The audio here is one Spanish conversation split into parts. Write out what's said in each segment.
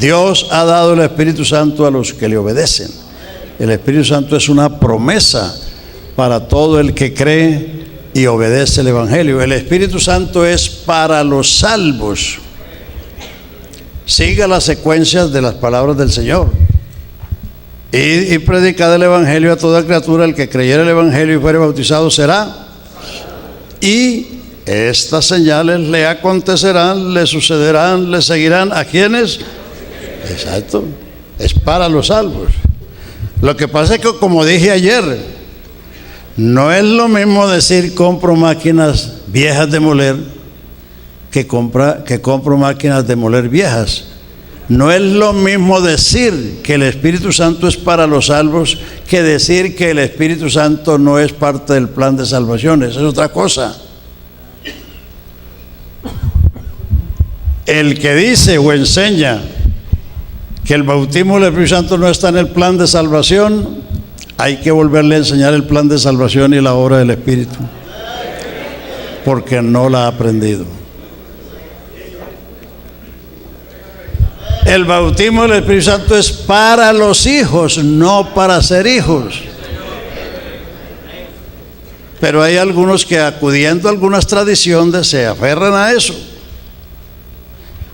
Dios ha dado el Espíritu Santo a los que le obedecen. El Espíritu Santo es una promesa para todo el que cree y obedece el Evangelio. El Espíritu Santo es para los salvos. Siga las secuencias de las palabras del Señor. Y predicad el Evangelio a toda criatura. El que creyere el Evangelio y fuere bautizado será. Y estas señales le acontecerán, le sucederán, le seguirán. ¿A quiénes? Exacto. Es para los salvos. Lo que pasa es que, como dije ayer, no es lo mismo decir compro máquinas viejas de moler que compro máquinas de moler viejas. No es lo mismo decir que el Espíritu Santo es para los salvos que decir que el Espíritu Santo no es parte del plan de salvación. Esa es otra cosa. El que dice o enseña que el bautismo del Espíritu Santo no está en el plan de salvación, hay que volverle a enseñar el plan de salvación y la obra del Espíritu, porque no la ha aprendido. El bautismo del Espíritu Santo es para los hijos, no para ser hijos. Pero hay algunos que, acudiendo a algunas tradiciones, se aferran a eso.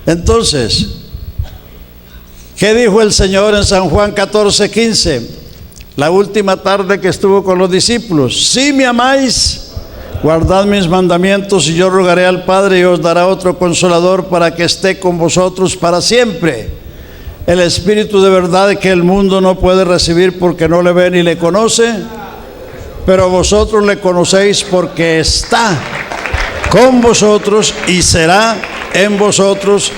Entonces, ¿qué dijo el Señor en San Juan 14:15? La última tarde que estuvo con los discípulos: si me amáis, guardad mis mandamientos, y yo rogaré al Padre y os dará otro consolador para que esté con vosotros para siempre. El Espíritu de verdad que el mundo no puede recibir porque no le ve ni le conoce, pero vosotros le conocéis porque está con vosotros y será en vosotros.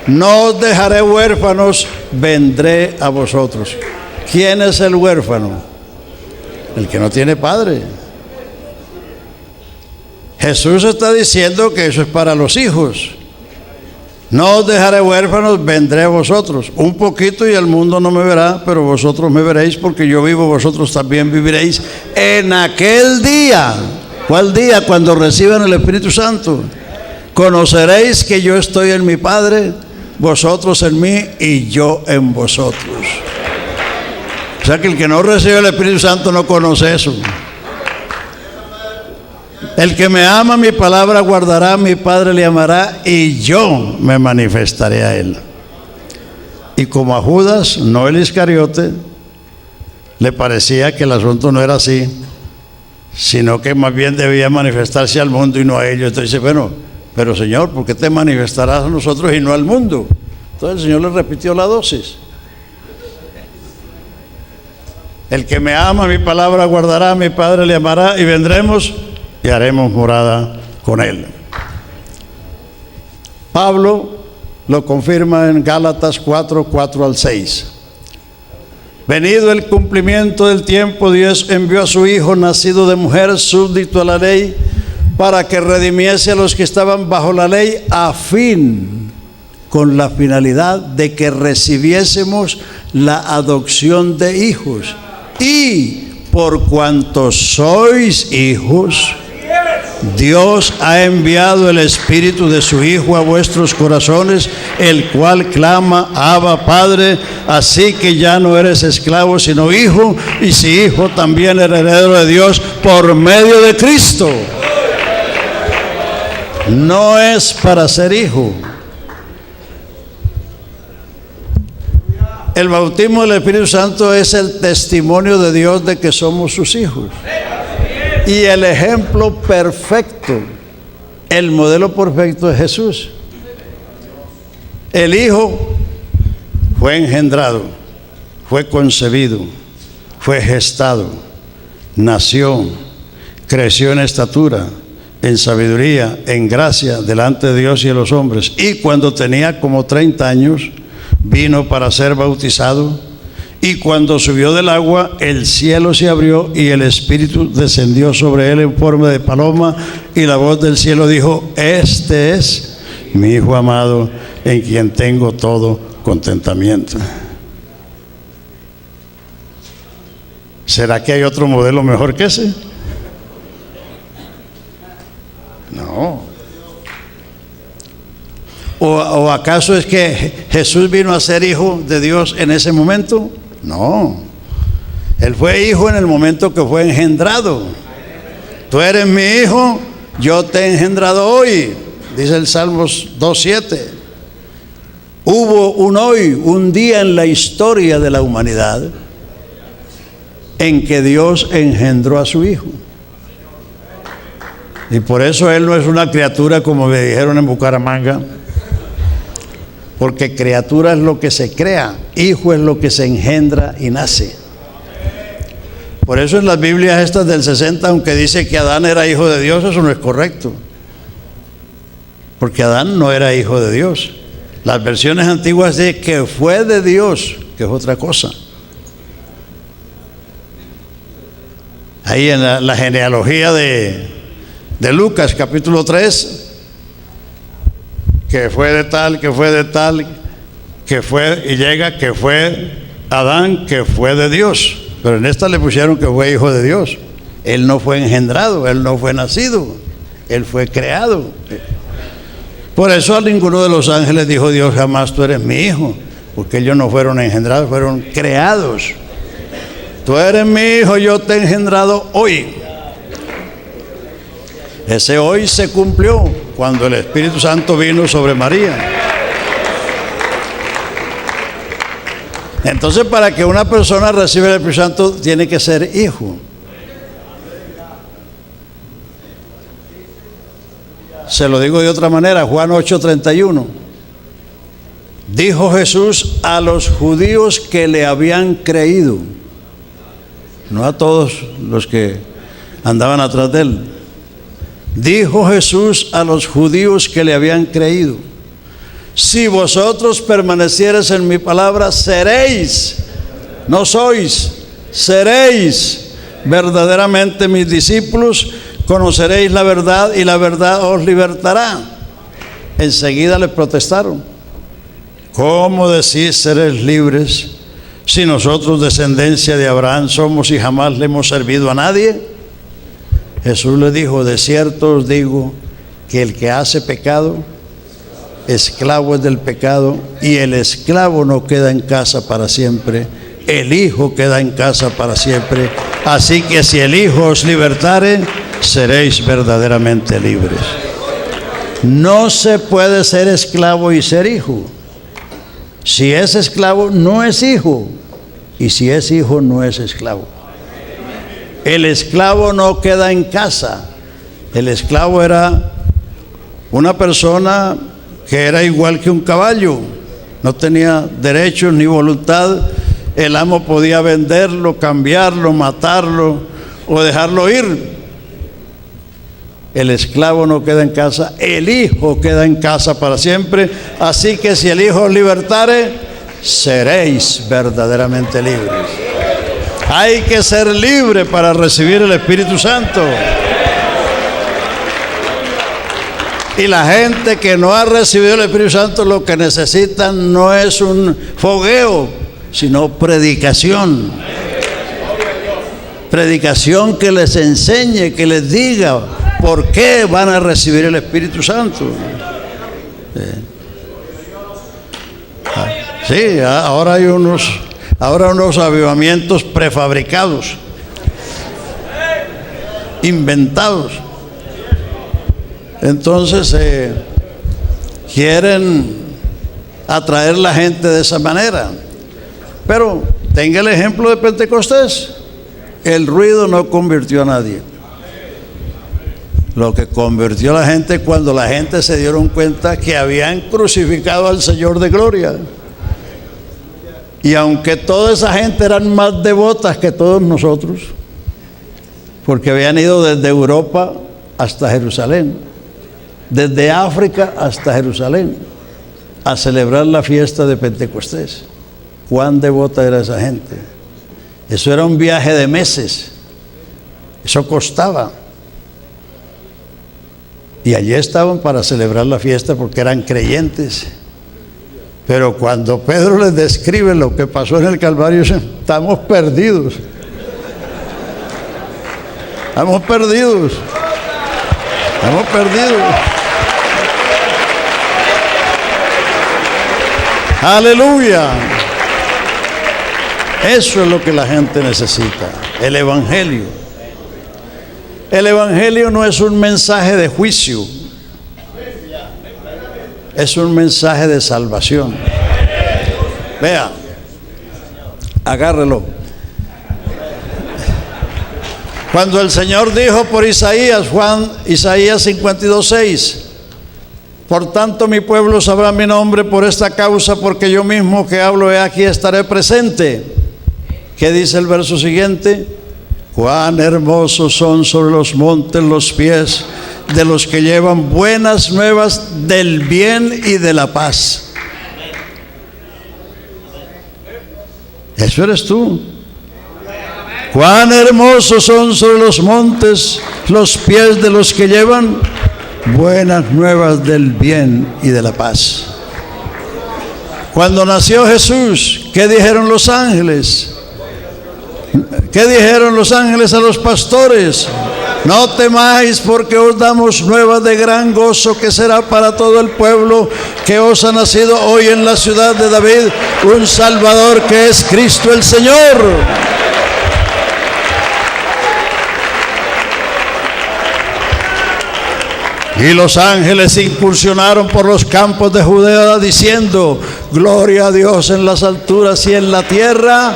No os dejaré huérfanos, vendré a vosotros. ¿Quién es el huérfano? El que no tiene padre. Jesús está diciendo que eso es para los hijos. No os dejaré huérfanos, vendré a vosotros. Un poquito y el mundo no me verá, pero vosotros me veréis, porque yo vivo, vosotros también viviréis en aquel día. ¿Cuál día? Cuando reciban el Espíritu Santo. Conoceréis que yo estoy en mi Padre, vosotros en mí y yo en vosotros. O sea que el que no recibe el Espíritu Santo no conoce eso. El que me ama, mi palabra guardará, mi Padre le amará y yo me manifestaré a él. Y como a Judas, no el Iscariote, le parecía que el asunto no era así, sino que más bien debía manifestarse al mundo y no a ellos. Entonces dice, bueno, pero Señor, ¿por qué te manifestarás a nosotros y no al mundo? Entonces el Señor le repitió la dosis. El que me ama, mi palabra guardará, mi Padre le amará y vendremos y haremos morada con él. Pablo lo confirma en Gálatas 4:4-6. Venido el cumplimiento del tiempo, Dios envió a su Hijo, nacido de mujer, súbdito a la ley, para que redimiese a los que estaban bajo la ley, a fin, con la finalidad de que recibiésemos la adopción de hijos. Y por cuanto sois hijos, Dios ha enviado el Espíritu de su Hijo a vuestros corazones, el cual clama, Abba, Padre. Así que ya no eres esclavo, sino hijo, y si hijo, también heredero de Dios por medio de Cristo. No es para ser hijo. El bautismo del Espíritu Santo es el testimonio de Dios de que somos sus hijos. Y el ejemplo perfecto, el modelo perfecto es Jesús. El Hijo fue engendrado, fue concebido, fue gestado, nació, creció en estatura, en sabiduría, en gracia, delante de Dios y de los hombres. Y cuando tenía como 30 años, vino para ser bautizado. Y cuando subió del agua, el cielo se abrió y el Espíritu descendió sobre él en forma de paloma, y la voz del cielo dijo: este es mi Hijo amado, en quien tengo todo contentamiento. ¿Será que hay otro modelo mejor que ese? No. ¿O acaso es que Jesús vino a ser hijo de Dios en ese momento? No. Él fue hijo en el momento que fue engendrado. Tú eres mi hijo, yo te he engendrado hoy, dice el Salmos 2:7. Hubo un hoy, un día en la historia de la humanidad en que Dios engendró a su hijo. Y por eso él no es una criatura como me dijeron en Bucaramanga, porque criatura es lo que se crea, hijo es lo que se engendra y nace. Por eso en las Biblias estas del 60, aunque dice que Adán era hijo de Dios, eso no es correcto, porque Adán no era hijo de Dios. Las versiones antiguas dicen que fue de Dios, que es otra cosa. Ahí en la genealogía de Lucas capítulo 3, que fue de tal, que fue de tal, que fue, y llega que fue Adán, que fue de Dios. Pero en esta le pusieron que fue hijo de Dios. Él no fue engendrado, él no fue nacido, él fue creado. Por eso a ninguno de los ángeles dijo Dios jamás tú eres mi hijo, porque ellos no fueron engendrados, fueron creados. Tú eres mi hijo, yo te he engendrado hoy. Ese hoy se cumplió cuando el Espíritu Santo vino sobre María. Entonces, para que una persona reciba el Espíritu Santo, tiene que ser hijo. Se lo digo de otra manera, Juan 8:31. Dijo Jesús a los judíos que le habían creído, no a todos los que andaban atrás de él. Dijo Jesús a los judíos que le habían creído: si vosotros permaneciereis en mi palabra, seréis, no sois, seréis verdaderamente mis discípulos, conoceréis la verdad y la verdad os libertará. Enseguida le protestaron: ¿cómo decís seréis libres si nosotros, descendencia de Abraham, somos y jamás le hemos servido a nadie? Jesús le dijo: de cierto os digo que el que hace pecado, esclavo es del pecado, y el esclavo no queda en casa para siempre, el Hijo queda en casa para siempre. Así que si el Hijo os libertare, seréis verdaderamente libres. No se puede ser esclavo y ser hijo. Si es esclavo, no es hijo, y si es hijo, no es esclavo. El esclavo no queda en casa. El esclavo era una persona que era igual que un caballo, no tenía derechos ni voluntad. El amo podía venderlo, cambiarlo, matarlo o dejarlo ir. El esclavo no queda en casa, el Hijo queda en casa para siempre. Así que si el Hijo os libertare, seréis verdaderamente libres. Hay que ser libre para recibir el Espíritu Santo. Y la gente que no ha recibido el Espíritu Santo, lo que necesitan no es un fogueo, sino predicación. Predicación que les enseñe, que les diga por qué van a recibir el Espíritu Santo. Sí, ahora hay unos avivamientos prefabricados, inventados. Entonces quieren atraer la gente de esa manera. Pero tenga el ejemplo de Pentecostés. El ruido no convirtió a nadie. Lo que convirtió a la gente cuando la gente se dieron cuenta que habían crucificado al Señor de gloria. Y aunque toda esa gente eran más devotas que todos nosotros, porque habían ido desde Europa hasta Jerusalén, desde África hasta Jerusalén, a celebrar la fiesta de Pentecostés. ¿Cuán devota era esa gente? Eso era un viaje de meses. Eso costaba. Y allí estaban para celebrar la fiesta porque eran creyentes. Pero cuando Pedro les describe lo que pasó en el Calvario, estamos perdidos. Estamos perdidos. Estamos perdidos. Aleluya. Eso es lo que la gente necesita, el Evangelio. El Evangelio no es un mensaje de juicio, es un mensaje de salvación. Vea, agárrelo. Cuando el Señor dijo por Isaías, Isaías 52:6, por tanto mi pueblo sabrá mi nombre por esta causa, porque yo mismo que hablo he aquí estaré presente. ¿Qué dice el verso siguiente? Cuán hermosos son sobre los montes los pies de los que llevan buenas nuevas del bien y de la paz. Eso eres tú. Cuán hermosos son sobre los montes los pies de los que llevan buenas nuevas del bien y de la paz. Cuando nació Jesús, ¿qué dijeron los ángeles? ¿Qué dijeron los ángeles a los pastores? No temáis, porque os damos nuevas de gran gozo, que será para todo el pueblo, que os ha nacido hoy en la ciudad de David un Salvador, que es Cristo el Señor. Y los ángeles incursionaron por los campos de Judea diciendo: gloria a Dios en las alturas y en la tierra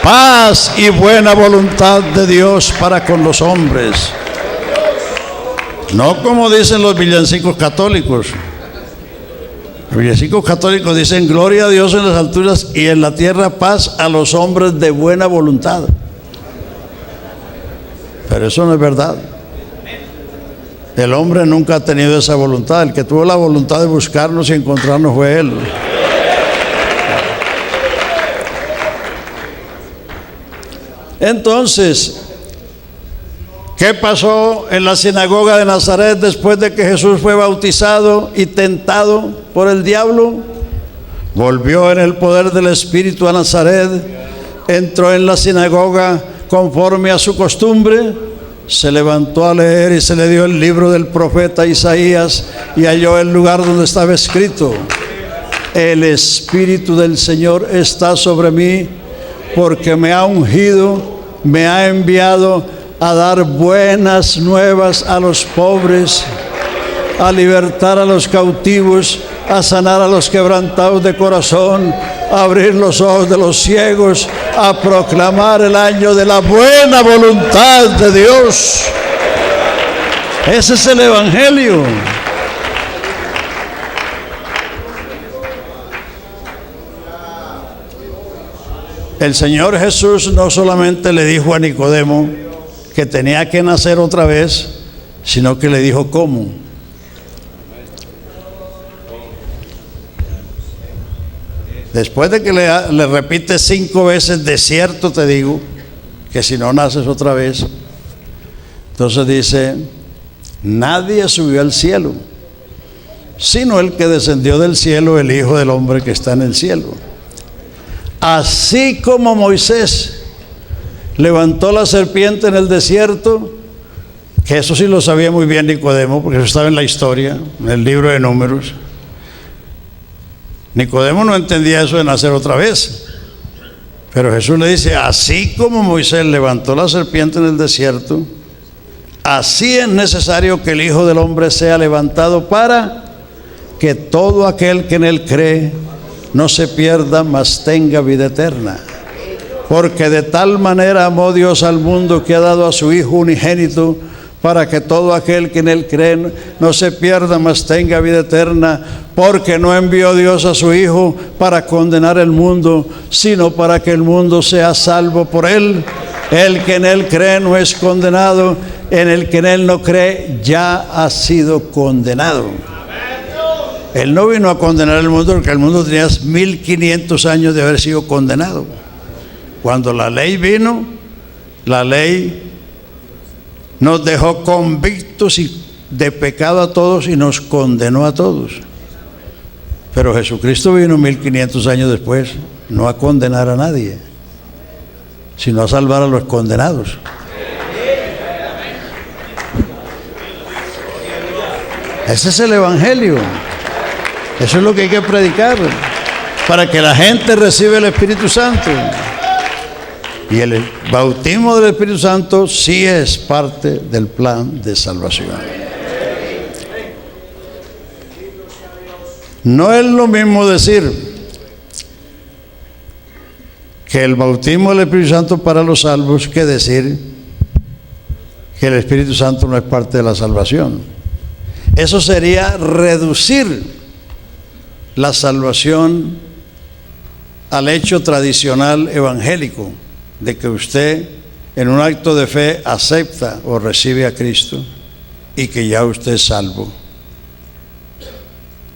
paz y buena voluntad de Dios para con los hombres. No como dicen los villancicos católicos. Los villancicos católicos dicen: gloria a Dios en las alturas y en la tierra paz a los hombres de buena voluntad. Pero eso no es verdad. El hombre nunca ha tenido esa voluntad. El que tuvo la voluntad de buscarnos y encontrarnos fue Él. Entonces, ¿qué pasó en la sinagoga de Nazaret después de que Jesús fue bautizado y tentado por el diablo? Volvió en el poder del Espíritu a Nazaret, entró en la sinagoga conforme a su costumbre, se levantó a leer y se le dio el libro del profeta Isaías y halló el lugar donde estaba escrito: el Espíritu del Señor está sobre mí, porque me ha ungido, me ha enviado a dar buenas nuevas a los pobres, a libertar a los cautivos, a sanar a los quebrantados de corazón, a abrir los ojos de los ciegos, a proclamar el año de la buena voluntad de Dios. Ese es el Evangelio. El Señor Jesús no solamente le dijo a Nicodemo que tenía que nacer otra vez, sino que le dijo cómo. Después de que le repite 5 veces: de cierto te digo que si no naces otra vez. Entonces dice: nadie subió al cielo, sino el que descendió del cielo, el Hijo del Hombre que está en el cielo. Así como Moisés levantó la serpiente en el desierto, que eso sí lo sabía muy bien Nicodemo, porque eso estaba en la historia, en el libro de Números. Nicodemo no entendía eso de nacer otra vez, pero Jesús le dice: así como Moisés levantó la serpiente en el desierto, así es necesario que el Hijo del Hombre sea levantado, para que todo aquel que en él cree no se pierda, mas tenga vida eterna. Porque de tal manera amó Dios al mundo, que ha dado a su Hijo unigénito, para que todo aquel que en él cree no se pierda, mas tenga vida eterna. Porque no envió Dios a su Hijo para condenar el mundo, sino para que el mundo sea salvo por él. El que en él cree no es condenado, en el que en él no cree ya ha sido condenado. Él no vino a condenar el mundo, porque el mundo tenía 1500 años de haber sido condenado. Cuando la ley vino, la ley nos dejó convictos de pecado a todos y nos condenó a todos. Pero Jesucristo vino 1500 años después, no a condenar a nadie, sino a salvar a los condenados. Ese es el Evangelio. Eso es lo que hay que predicar. para que la gente reciba el Espíritu Santo. Y el bautismo del Espíritu Santo sí es parte del plan de salvación. No es lo mismo decir que el bautismo del Espíritu Santo para los salvos que decir que el Espíritu Santo no es parte de la salvación. Eso sería reducir la salvación al hecho tradicional evangélico de que usted en un acto de fe acepta o recibe a Cristo y que ya usted es salvo.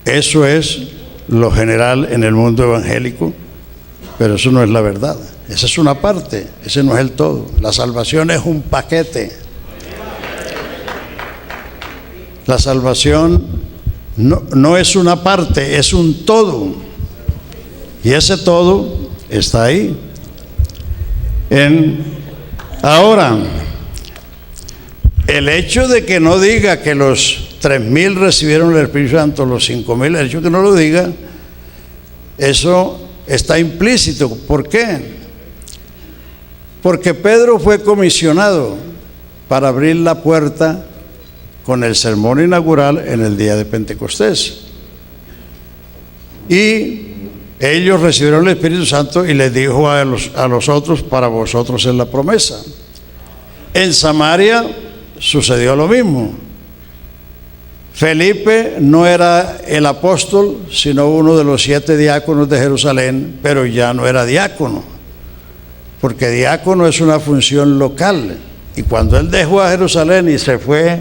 Eso es lo general en el mundo evangélico, pero eso no es la verdad. Esa es una parte, ese no es el todo. La salvación es un paquete. La salvación no es una parte, es un todo. Y ese todo está ahí. Ahora, el hecho de que no diga que los 3,000 recibieron el Espíritu Santo, los 5,000, el hecho de que no lo diga, eso está implícito. ¿Por qué? Porque Pedro fue comisionado para abrir la puerta con el sermón inaugural en el día de Pentecostés. Y ellos recibieron el Espíritu Santo y les dijo a los otros: para vosotros es la promesa. En Samaria sucedió lo mismo. Felipe no era el apóstol, sino uno de los 7 diáconos de Jerusalén, pero ya no era diácono, porque diácono es una función local. Y cuando él dejó a Jerusalén y se fue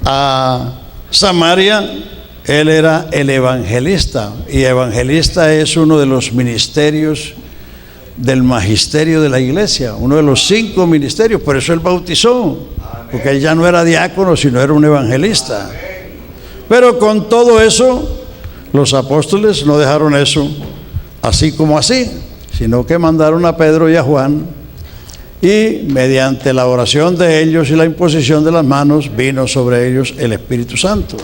a Samaria, él era el evangelista, y evangelista es uno de los ministerios del magisterio de la iglesia, uno de los 5 ministerios. Por eso él bautizó, porque él ya no era diácono, sino era un evangelista. Pero con todo eso, los apóstoles no dejaron eso así como así, sino que mandaron a Pedro y a Juan, y mediante la oración de ellos y la imposición de las manos vino sobre ellos el Espíritu Santo.